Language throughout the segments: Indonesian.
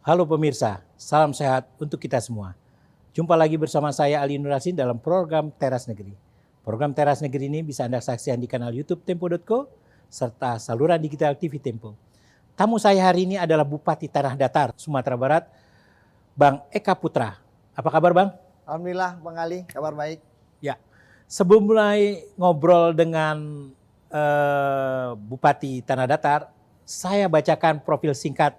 Halo pemirsa, salam sehat untuk kita semua. Jumpa lagi bersama saya Ali Nur Yasin dalam program Teras Negeri. Program Teras Negeri ini bisa Anda saksikan di kanal YouTube Tempo.co serta saluran digital TV Tempo. Tamu saya hari ini adalah Bupati Tanah Datar, Sumatera Barat, Bang Eka Putra. Apa kabar Bang? Alhamdulillah Bang Ali, kabar baik. Ya, sebelum mulai ngobrol dengan Bupati Tanah Datar, saya bacakan profil singkat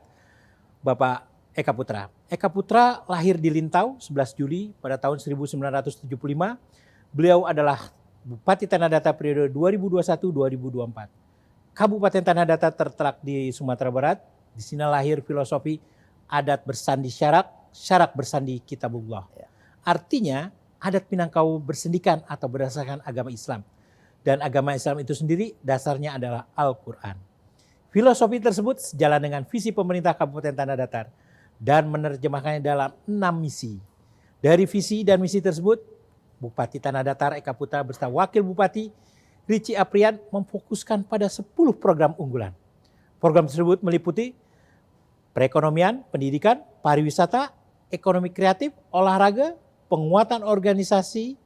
Bapak Eka Putra. Eka Putra lahir di Lintau 11 Juli pada tahun 1975. Beliau adalah Bupati Tanah Datar periode 2021-2024. Kabupaten Tanah Datar terletak di Sumatera Barat. Di sini lahir filosofi adat bersandi syarak, syarak bersandi kitabullah. Artinya adat Minangkabau bersendikan atau berdasarkan agama Islam. Dan agama Islam itu sendiri dasarnya adalah Al-Quran. Filosofi tersebut sejalan dengan visi pemerintah Kabupaten Tanah Datar dan menerjemahkannya dalam 6 misi. Dari visi dan misi tersebut, Bupati Tanah Datar Eka Putra bersama Wakil Bupati Rici Aprian memfokuskan pada 10 program unggulan. Program tersebut meliputi perekonomian, pendidikan, pariwisata, ekonomi kreatif, olahraga, penguatan organisasi,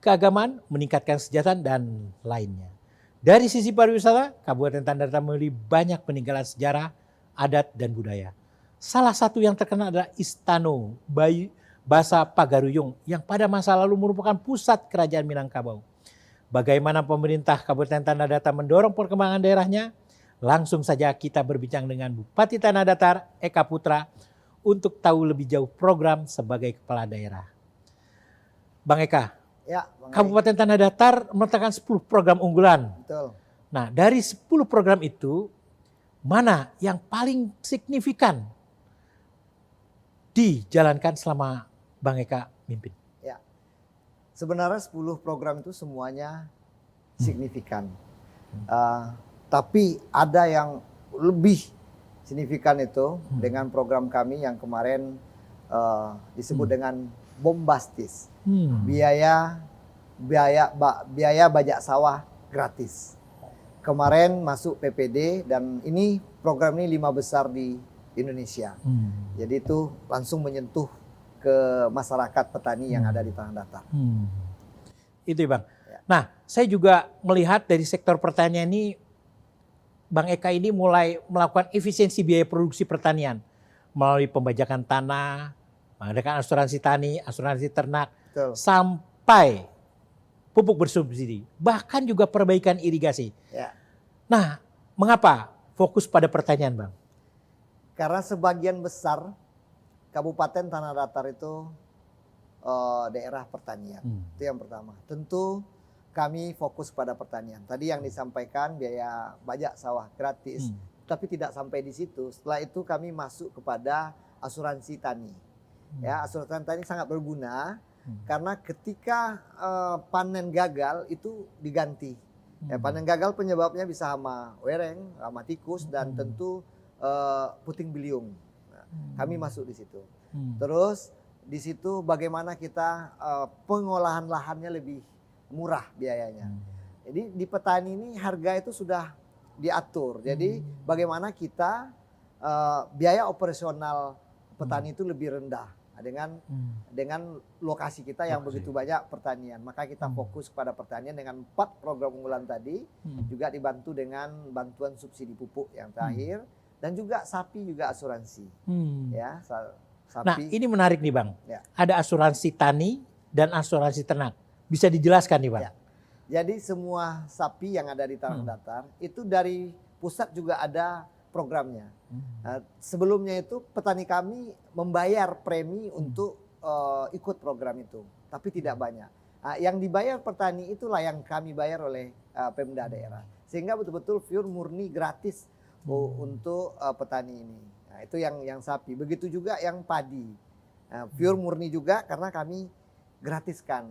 keagamaan, meningkatkan kesejahteraan, dan lainnya. Dari sisi pariwisata, Kabupaten Tanah Datar memiliki banyak peninggalan sejarah, adat, dan budaya. Salah satu yang terkenal adalah Istana Basa Pagaruyung yang pada masa lalu merupakan pusat kerajaan Minangkabau. Bagaimana pemerintah Kabupaten Tanah Datar mendorong perkembangan daerahnya? Langsung saja kita berbincang dengan Bupati Tanah Datar Eka Putra untuk tahu lebih jauh program sebagai kepala daerah. Bang Eka, Ya, Bang Ali. Kabupaten Tanah Datar meletakkan 10 program unggulan. Betul. Nah, dari 10 program itu, mana yang paling signifikan dijalankan selama Bang Eka mimpin? Ya, sebenarnya 10 program itu semuanya signifikan. Tapi ada yang lebih signifikan itu dengan program kami yang kemarin disebut dengan bombastis. Biaya bajak sawah gratis. Kemarin masuk PPD dan ini program ini 5 besar di Indonesia. Jadi itu langsung menyentuh ke masyarakat petani yang ada di Tanah Datar. Itu ya Bang. Ya. Nah, saya juga melihat dari sektor pertanian ini, Bang Eka ini mulai melakukan efisiensi biaya produksi pertanian melalui pembajakan tanah, mengadakan asuransi tani, asuransi ternak, Betul. sampai pupuk bersubsidi, bahkan juga perbaikan irigasi. Ya. Nah, mengapa fokus pada pertanian, Bang? Karena sebagian besar Kabupaten Tanah Datar itu daerah pertanian. Itu yang pertama. Tentu kami fokus pada pertanian. Tadi yang disampaikan biaya bajak sawah gratis, tapi tidak sampai di situ. Setelah itu kami masuk kepada asuransi tani. Ya, asuransi tani sangat berguna karena ketika panen gagal itu diganti. Ya, panen gagal penyebabnya bisa hama wereng, hama tikus, dan tentu puting beliung. Nah, kami masuk di situ. Terus di situ bagaimana kita pengolahan lahannya lebih murah biayanya. Jadi di petani ini harga itu sudah diatur. Jadi bagaimana kita biaya operasional petani itu lebih rendah dengan lokasi kita yang begitu banyak pertanian. Maka kita fokus kepada pertanian dengan 4 program unggulan tadi, juga dibantu dengan bantuan subsidi pupuk yang terakhir, dan juga sapi juga asuransi. Ya, sapi. Nah, ini menarik nih Bang. Ya. Ada asuransi tani dan asuransi ternak. Bisa dijelaskan nih Bang? Ya. Jadi semua sapi yang ada di Tanah Datar itu dari pusat juga ada programnya. Nah, sebelumnya itu petani kami membayar premi untuk ikut program itu, tapi tidak banyak. Nah, yang dibayar petani itulah yang kami bayar oleh Pemda daerah, sehingga betul-betul pure murni gratis untuk petani ini. Nah, itu yang sapi. Begitu juga yang padi, pure murni juga karena kami gratiskan.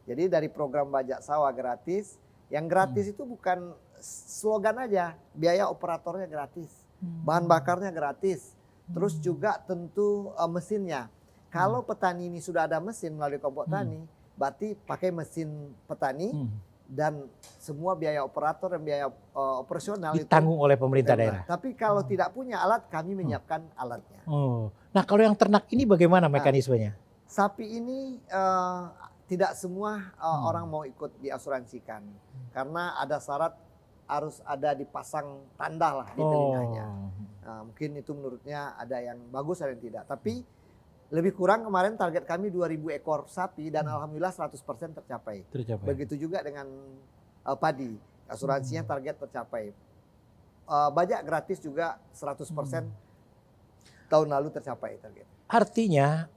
Jadi dari program bajak sawah gratis, yang gratis itu bukan slogan aja, biaya operatornya gratis, bahan bakarnya gratis, terus juga tentu mesinnya. Kalau petani ini sudah ada mesin melalui kelompok tani, berarti pakai mesin petani, dan semua biaya operator dan biaya operasional ditanggung oleh pemerintah itu daerah. Tapi kalau tidak punya alat, kami menyiapkan alatnya. Oh, nah kalau yang ternak ini bagaimana mekanismenya? Sapi ini tidak semua orang mau ikut diasuransikan karena ada syarat harus ada dipasang tanda lah di telinganya. Mungkin itu menurutnya ada yang bagus ada yang tidak. Tapi lebih kurang kemarin target kami 2.000 ekor sapi dan alhamdulillah 100% tercapai. Begitu juga dengan padi, asuransinya target tercapai. Bajak gratis juga 100% tahun lalu tercapai target. Artinya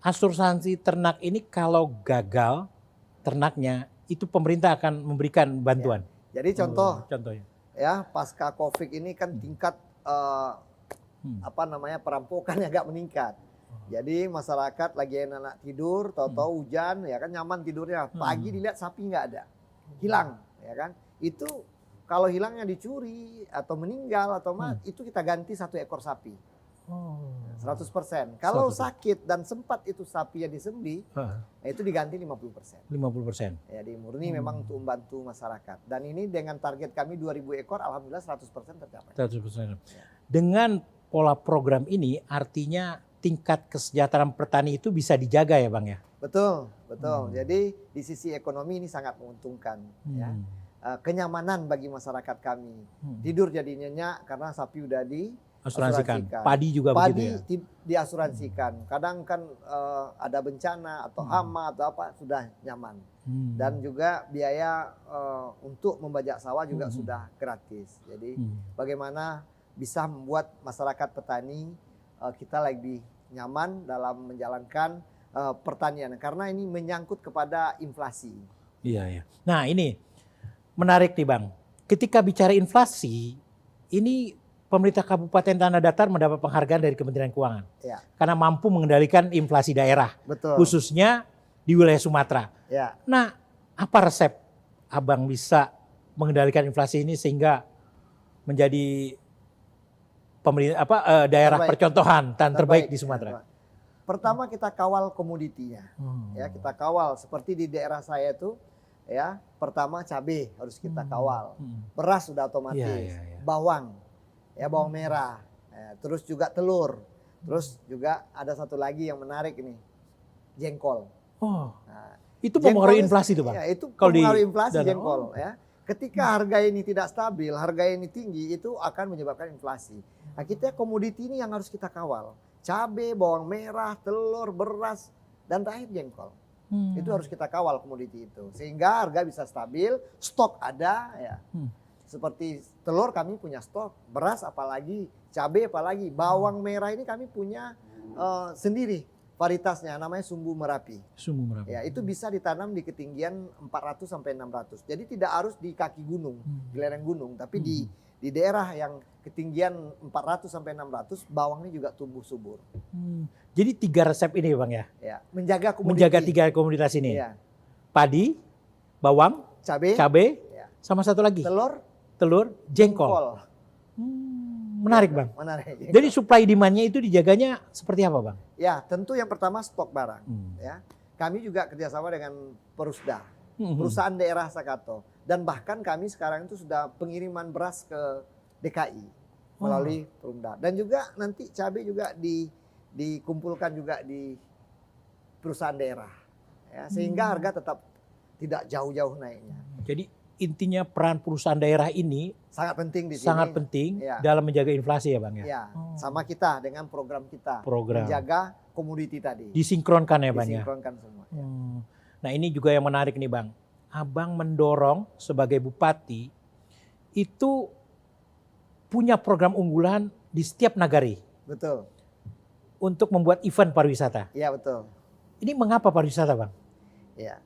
asuransi ternak ini kalau gagal ternaknya itu pemerintah akan memberikan bantuan. Ya. Jadi contohnya ya pasca Covid ini kan tingkat perampokan agak meningkat. Jadi masyarakat lagi enak tidur, tahu-tahu hujan, ya kan nyaman tidurnya. Pagi dilihat sapi nggak ada, hilang, ya kan? Itu kalau hilangnya dicuri atau meninggal atau itu kita ganti 1 ekor sapi. 100%. Kalau sakit dan sempat itu sapi yang disembelih, itu diganti 50%. 50%. Ya, murni memang untuk membantu masyarakat. Dan ini dengan target kami 2.000 ekor, alhamdulillah 100% tercapai. 100%. Dengan pola program ini artinya tingkat kesejahteraan petani itu bisa dijaga ya Bang ya? Betul. Jadi di sisi ekonomi ini sangat menguntungkan. Ya. Kenyamanan bagi masyarakat kami. Tidur jadi nyenyak karena sapi udah diasuransikan. Padi juga begitu ya? Diasuransikan. Kadang kan ada bencana atau hama atau apa sudah nyaman. Dan juga biaya untuk membajak sawah juga sudah gratis. Jadi bagaimana bisa membuat masyarakat petani kita lebih nyaman dalam menjalankan pertanian karena ini menyangkut kepada inflasi. Iya. Nah ini menarik nih Bang. Ketika bicara inflasi, ini pemerintah Kabupaten Tanah Datar mendapat penghargaan dari Kementerian Keuangan karena mampu mengendalikan inflasi daerah, khususnya di wilayah Sumatera. Nah, apa resep Abang bisa mengendalikan inflasi ini sehingga menjadi daerah percontohan dan terbaik di Sumatera? Pertama kita kawal komoditinya, ya kita kawal seperti di daerah saya itu, ya pertama cabai harus kita kawal, beras sudah otomatis, bawang, ya bawang merah, terus juga telur, terus juga ada satu lagi yang menarik ini, jengkol. Nah, itu mempengaruhi inflasi tuh Bang? Ya, itu mempengaruhi inflasi jengkol, ya. Ketika harga ini tidak stabil, harga ini tinggi, itu akan menyebabkan inflasi. Nah, kita komoditi ini yang harus kita kawal. Cabai, bawang merah, telur, beras, dan terakhir jengkol. Itu harus kita kawal komoditi itu. Sehingga harga bisa stabil, stok ada. Ya. Seperti telur kami punya stok, beras apalagi, cabai apalagi, bawang merah ini kami punya sendiri. Varietasnya namanya sumbu merapi. Ya, itu bisa ditanam di ketinggian 400 sampai 600. Jadi tidak harus di kaki gunung, di lereng gunung, tapi di daerah yang ketinggian 400 sampai 600 bawangnya juga tumbuh subur. Jadi 3 resep ini Bang ya? Ya, menjaga 3 komoditas ini. Ya. Padi, bawang, cabai, sama satu lagi. Telur, jengkol. Menarik Bang. Menarik. Jadi supply demand-nya itu dijaganya seperti apa Bang? Ya tentu yang pertama stok barang. Ya, kami juga kerjasama dengan Perusda, perusahaan daerah Sakato, dan bahkan kami sekarang itu sudah pengiriman beras ke DKI melalui Perumda, dan juga nanti cabai juga dikumpulkan juga di perusahaan daerah, ya, sehingga harga tetap tidak jauh-jauh naiknya. Jadi intinya peran perusahaan daerah ini sangat penting di sini. Sangat penting dalam menjaga inflasi ya Bang ya. Ya, sama kita dengan program kita. Menjaga komoditi tadi. Disinkronkan ya Bang ya. Disinkronkan semua. Ya. Nah ini juga yang menarik nih Bang. Abang mendorong sebagai bupati itu punya program unggulan di setiap nagari. Betul. Untuk membuat event pariwisata. Iya betul. Ini mengapa pariwisata Bang? Ya.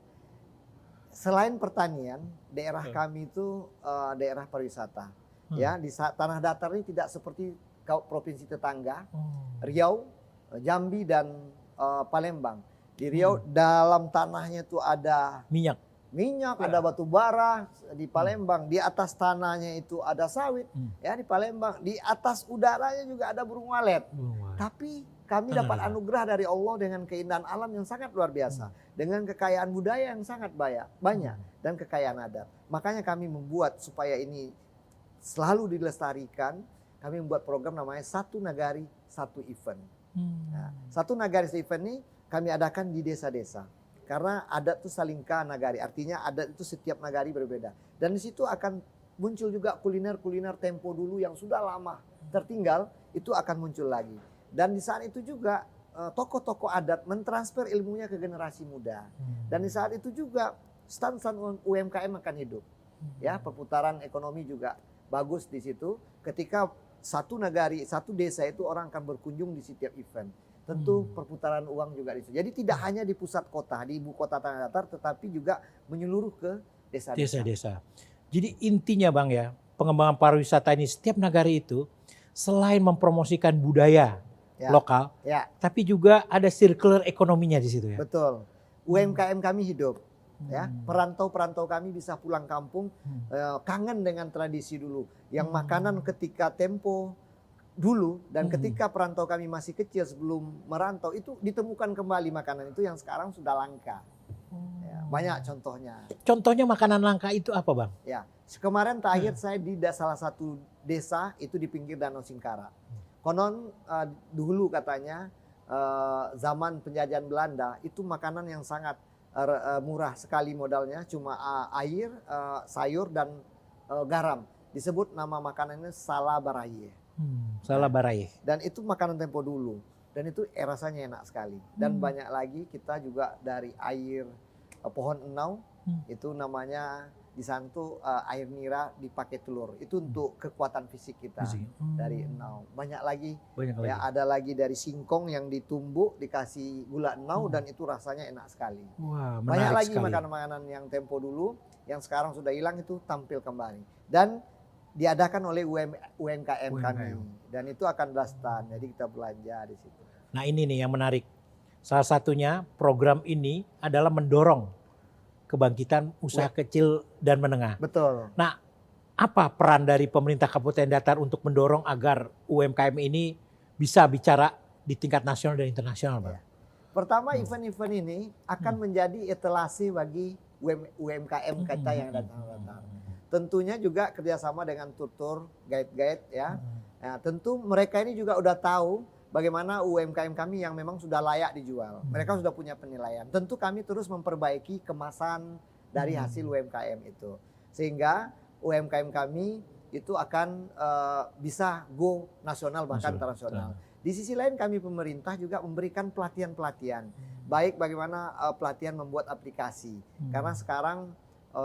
Selain pertanian, daerah kami itu daerah pariwisata. Ya, di tanah datar ini tidak seperti provinsi tetangga, Riau, Jambi dan Palembang. Di Riau dalam tanahnya itu ada minyak, Ya. ada batu bara di Palembang, di atas tanahnya itu ada sawit, ya di Palembang, di atas udaranya juga ada burung walet. Tapi kami dapat anugerah dari Allah dengan keindahan alam yang sangat luar biasa, dengan kekayaan budaya yang sangat banyak dan kekayaan adat. Makanya kami membuat supaya ini selalu dilestarikan. Kami membuat program namanya Satu Nagari Satu Event. Nah, Satu Nagari Satu Event ini kami adakan di desa-desa. Karena adat itu salingka nagari, artinya adat itu setiap nagari berbeda. Dan di situ akan muncul juga kuliner-kuliner tempo dulu yang sudah lama tertinggal, itu akan muncul lagi. Dan di saat itu juga tokoh-tokoh adat mentransfer ilmunya ke generasi muda. Dan di saat itu juga stand-stand UMKM akan hidup. Ya, perputaran ekonomi juga bagus di situ. Ketika satu nagari, satu desa itu orang akan berkunjung di setiap event. Tentu perputaran uang juga di situ. Jadi tidak hanya di pusat kota, di ibu kota Tanah Datar, tetapi juga menyeluruh ke desa-desa. Desa-desa. Jadi intinya Bang ya, pengembangan pariwisata ini setiap nagari itu selain mempromosikan budaya lokal, tapi juga ada circular ekonominya di situ ya. Betul. UMKM kami hidup. Ya, perantau-perantau kami bisa pulang kampung, kangen dengan tradisi dulu. Yang makanan ketika tempo dulu dan ketika perantau kami masih kecil sebelum merantau itu ditemukan kembali makanan itu yang sekarang sudah langka. Ya, banyak contohnya. Contohnya makanan langka itu apa Bang? Ya, kemarin terakhir saya di salah satu desa itu di pinggir Danau Singkara. Konon dulu katanya zaman penjajahan Belanda itu makanan yang sangat murah sekali modalnya, cuma air, sayur dan garam. Disebut nama makanannya salabaraye. Salabaraye. Dan itu makanan tempo dulu. Dan itu rasanya enak sekali. Dan banyak lagi kita juga dari air pohon enau, itu namanya di sana tuh air nira dipakai telur. Itu untuk kekuatan fisik kita dari enau. Banyak lagi. Ya, ada lagi dari singkong yang ditumbuk dikasih gula enau dan itu rasanya enak sekali. Wah, banyak lagi sekali. makanan-makanan yang tempo dulu yang sekarang sudah hilang itu tampil kembali. Dan diadakan oleh UMKM kami dan itu akan belastan. Jadi kita belanja di situ. Nah ini nih yang menarik. Salah satunya program ini adalah mendorong kebangkitan usaha kecil dan menengah. Betul. Nah, apa peran dari pemerintah Kabupaten Datar untuk mendorong agar UMKM ini bisa bicara di tingkat nasional dan internasional, Pak? Pertama, event-event ini akan menjadi etalase bagi UMKM kita yang datang. Tentunya juga kerjasama dengan tutor, guide-guide ya. Nah, tentu mereka ini juga udah tahu bagaimana UMKM kami yang memang sudah layak dijual. Mereka sudah punya penilaian. Tentu kami terus memperbaiki kemasan dari hasil UMKM itu. Sehingga UMKM kami itu akan bisa go nasional bahkan internasional. Di sisi lain kami pemerintah juga memberikan pelatihan-pelatihan. Baik bagaimana pelatihan membuat aplikasi. Karena sekarang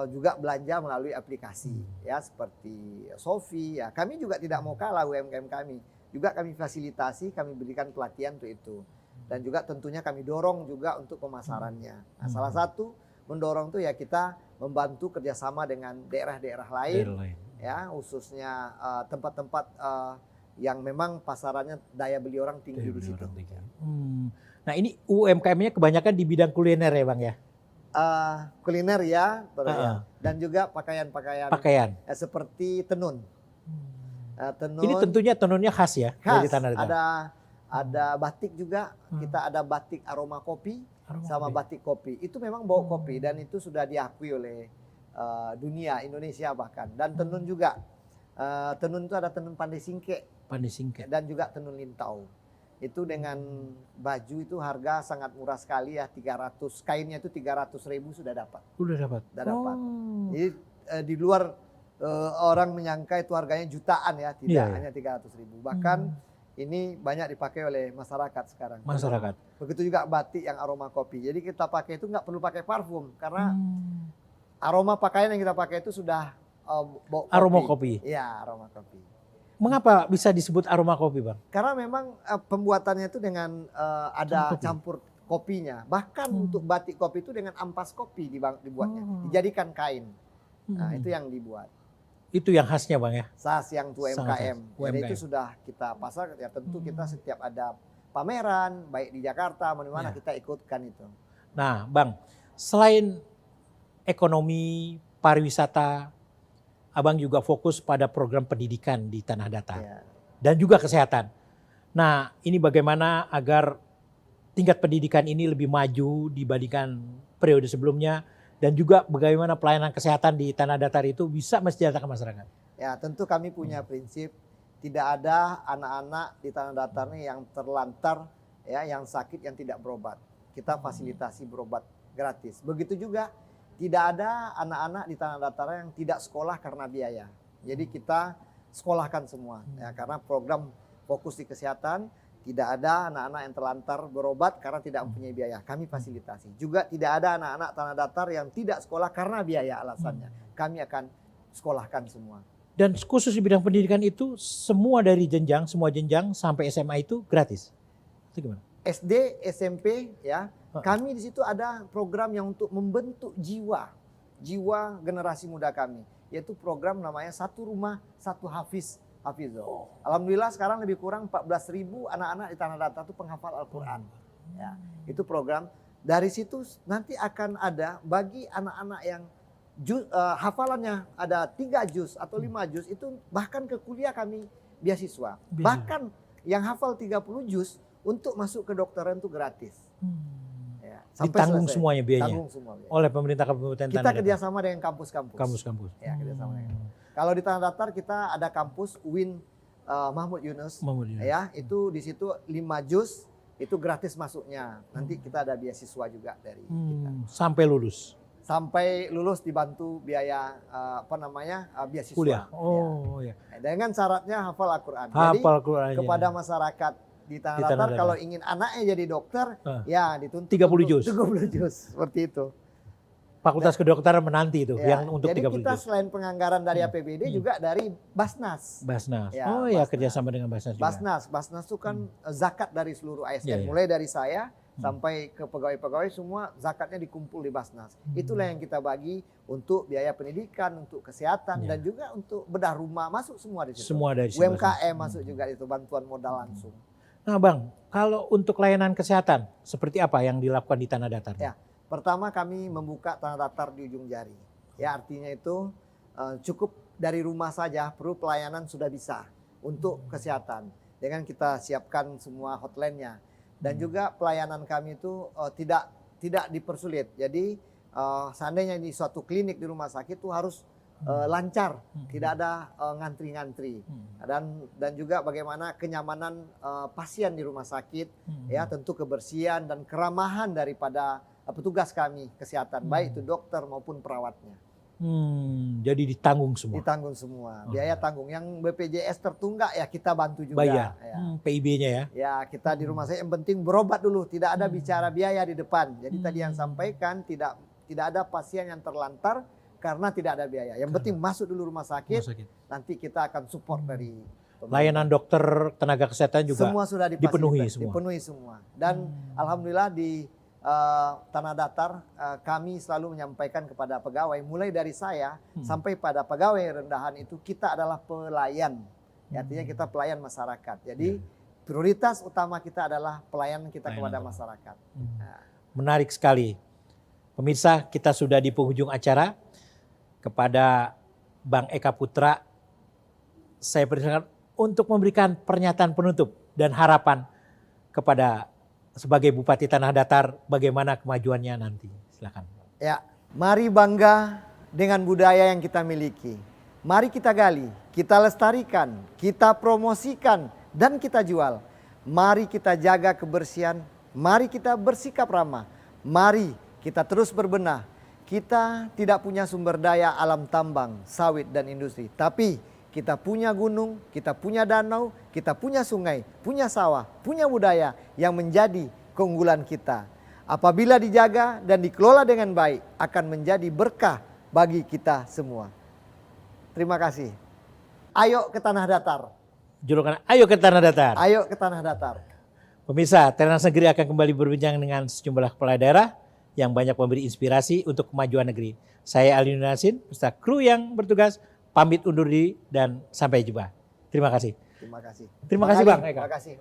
juga belanja melalui aplikasi ya seperti Shopee ya. Kami juga tidak mau kalah UMKM kami. Juga kami fasilitasi, kami berikan pelatihan untuk itu. Dan juga tentunya kami dorong juga untuk pemasarannya. Nah, salah satu mendorong itu ya kita membantu kerjasama dengan daerah-daerah lain. Ya, khususnya tempat-tempat yang memang pasarannya daya beli orang tinggi di situ. Nah ini UMKM-nya kebanyakan di bidang kuliner ya Bang ya? Kuliner ya, dan juga pakaian-pakaian seperti tenun. Tenun. Ini tentunya tenunnya khas ya? Khas, dari Tanah Datar. ada batik juga, kita ada batik aroma kopi sama batik kopi. Itu memang bau kopi dan itu sudah diakui oleh dunia, Indonesia bahkan. Dan tenun juga, tenun itu ada tenun pandai singke dan juga tenun lintau. Itu dengan baju itu harga sangat murah sekali ya, 300, kainnya itu 300.000 sudah dapat. Sudah dapat. Jadi di luar orang menyangka itu harganya jutaan ya, tidak hanya 300.000. Bahkan ini banyak dipakai oleh masyarakat sekarang. Begitu juga batik yang aroma kopi. Jadi kita pakai itu nggak perlu pakai parfum karena aroma pakaian yang kita pakai itu sudah bau kopi. Aroma kopi. Iya, aroma kopi. Mengapa bisa disebut aroma kopi, Bang? Karena memang pembuatannya itu dengan ada campur kopinya. Bahkan untuk batik kopi itu dengan ampas kopi dibuatnya, dijadikan kain. Nah, itu yang dibuat. Itu yang khasnya Bang ya? Khas yang UMKM. Jadi itu sudah kita pasar, ya tentu kita setiap ada pameran, baik di Jakarta, mana-mana kita ikutkan itu. Nah Bang, selain ekonomi, pariwisata, Abang juga fokus pada program pendidikan di Tanah Datar. Ya. Dan juga kesehatan. Nah, ini bagaimana agar tingkat pendidikan ini lebih maju dibandingkan periode sebelumnya, dan juga bagaimana pelayanan kesehatan di Tanah Datar itu bisa mensejahterakan masyarakat. Ya, tentu kami punya prinsip tidak ada anak-anak di Tanah Datar nih yang terlantar, ya, yang sakit yang tidak berobat. Kita fasilitasi berobat gratis. Begitu juga tidak ada anak-anak di Tanah Datar yang tidak sekolah karena biaya. Jadi kita sekolahkan semua, ya, karena program fokus di kesehatan. Tidak ada anak-anak yang terlantar berobat karena tidak mempunyai biaya. Kami fasilitasi. Juga tidak ada anak-anak Tanah Datar yang tidak sekolah karena biaya alasannya. Kami akan sekolahkan semua. Dan khusus di bidang pendidikan itu semua dari jenjang, semua jenjang sampai SMA itu gratis. Itu gimana? SD, SMP, ya. Kami di situ ada program yang untuk membentuk jiwa generasi muda kami, yaitu program namanya Satu Rumah Satu Hafizul. Alhamdulillah sekarang lebih kurang 14.000 anak-anak di Tanah Datar itu penghafal Al-Quran. Ya, itu program. Dari situ nanti akan ada bagi anak-anak yang hafalannya ada 3 juz atau 5 juz, itu bahkan ke kuliah kami beasiswa. Bahkan yang hafal 30 juz untuk masuk ke dokteran itu gratis. Ya, ditanggung selesai. semuanya biayanya. Tanggung semua biaya. Oleh pemerintah Kabupaten Tanah Kita Datar. kerjasama dengan kampus-kampus. Kampus-kampus. Ya, kerjasama dengan. Kalau di Tanah Datar kita ada kampus UIN Mahmud Yunus. Ya, itu di situ 5 juz itu gratis masuknya. Nanti kita ada beasiswa juga dari kita. Sampai lulus. Sampai lulus dibantu biaya beasiswa. Kuliah. Oh ya. Dengan syaratnya hafal Al-Quran. Hafal Jadi Quran. kepada masyarakat di Tanah Datar kalau ingin anaknya jadi dokter, ya dituntut 30 juz. 30 juz seperti itu. Fakultas Kedokteran menanti itu Ya, yang untuk jadi 30 kita juz. selain penganggaran dari APBD juga dari Basnas. Basnas. Ya, oh ya, Basnas. kerjasama dengan Basnas juga. Basnas itu kan zakat dari seluruh ASN. Ya, ya. Mulai dari saya sampai ke pegawai-pegawai semua zakatnya dikumpul di Basnas. Itulah yang kita bagi untuk biaya pendidikan, untuk kesehatan, dan juga untuk bedah rumah, masuk semua di situ. Semua dari situ. UMKM masuk juga itu, bantuan modal langsung. Nah Bang, kalau untuk layanan kesehatan, seperti apa yang dilakukan di Tanah Datar? Ya, pertama kami membuka Tanah Datar di ujung jari. Ya, artinya itu cukup dari rumah saja, perlu pelayanan sudah bisa untuk kesehatan. Dengan kita siapkan semua hotline-nya. Dan juga pelayanan kami itu tidak dipersulit. Jadi seandainya di suatu klinik di rumah sakit itu harus lancar, tidak ada ngantri-ngantri. Dan juga bagaimana kenyamanan pasien di rumah sakit, ya tentu kebersihan dan keramahan daripada petugas kami kesehatan, baik itu dokter maupun perawatnya. Jadi ditanggung semua. Ditanggung semua, biaya tanggung. Yang BPJS tertunggak ya kita bantu juga. Bayar, ya. PIB-nya ya. Ya, kita di rumah saya yang penting berobat dulu, tidak ada bicara biaya di depan. Jadi tadi yang sampaikan tidak ada pasien yang terlantar karena tidak ada biaya. Yang penting masuk dulu rumah sakit. Nanti kita akan support dari pemerintah. Layanan dokter, tenaga kesehatan juga semua sudah dipenuhi semua. Dipenuhi semua. Dan alhamdulillah di Tanah Datar kami selalu menyampaikan kepada pegawai, mulai dari saya sampai pada pegawai rendahan itu, kita adalah pelayan. Ya, artinya kita pelayan masyarakat. Jadi prioritas utama kita adalah pelayanan kita kepada masyarakat. Menarik sekali. Pemirsa, kita sudah di penghujung acara. Kepada Bang Eka Putra, saya persilakan untuk memberikan pernyataan penutup dan harapan kepada sebagai Bupati Tanah Datar, bagaimana kemajuannya nanti. Silakan. Ya, mari bangga dengan budaya yang kita miliki. Mari kita gali, kita lestarikan, kita promosikan, dan kita jual. Mari kita jaga kebersihan, mari kita bersikap ramah. Mari kita terus berbenah. Kita tidak punya sumber daya alam tambang, sawit, dan industri. Tapi kita punya gunung, kita punya danau, kita punya sungai, punya sawah, punya budaya yang menjadi keunggulan kita. Apabila dijaga dan dikelola dengan baik, akan menjadi berkah bagi kita semua. Terima kasih. Ayo ke Tanah Datar. Julukan Ayo ke Tanah Datar. Ayo ke Tanah Datar. Pemirsa, Teras Negeri akan kembali berbincang dengan sejumlah kepala daerah yang banyak memberi inspirasi untuk kemajuan negeri. Saya Ali Nasin, beserta kru yang bertugas, pamit undur diri dan sampai jumpa. Terima kasih. Terima kasih. Terima kasih Bang Eka. Terima kasih.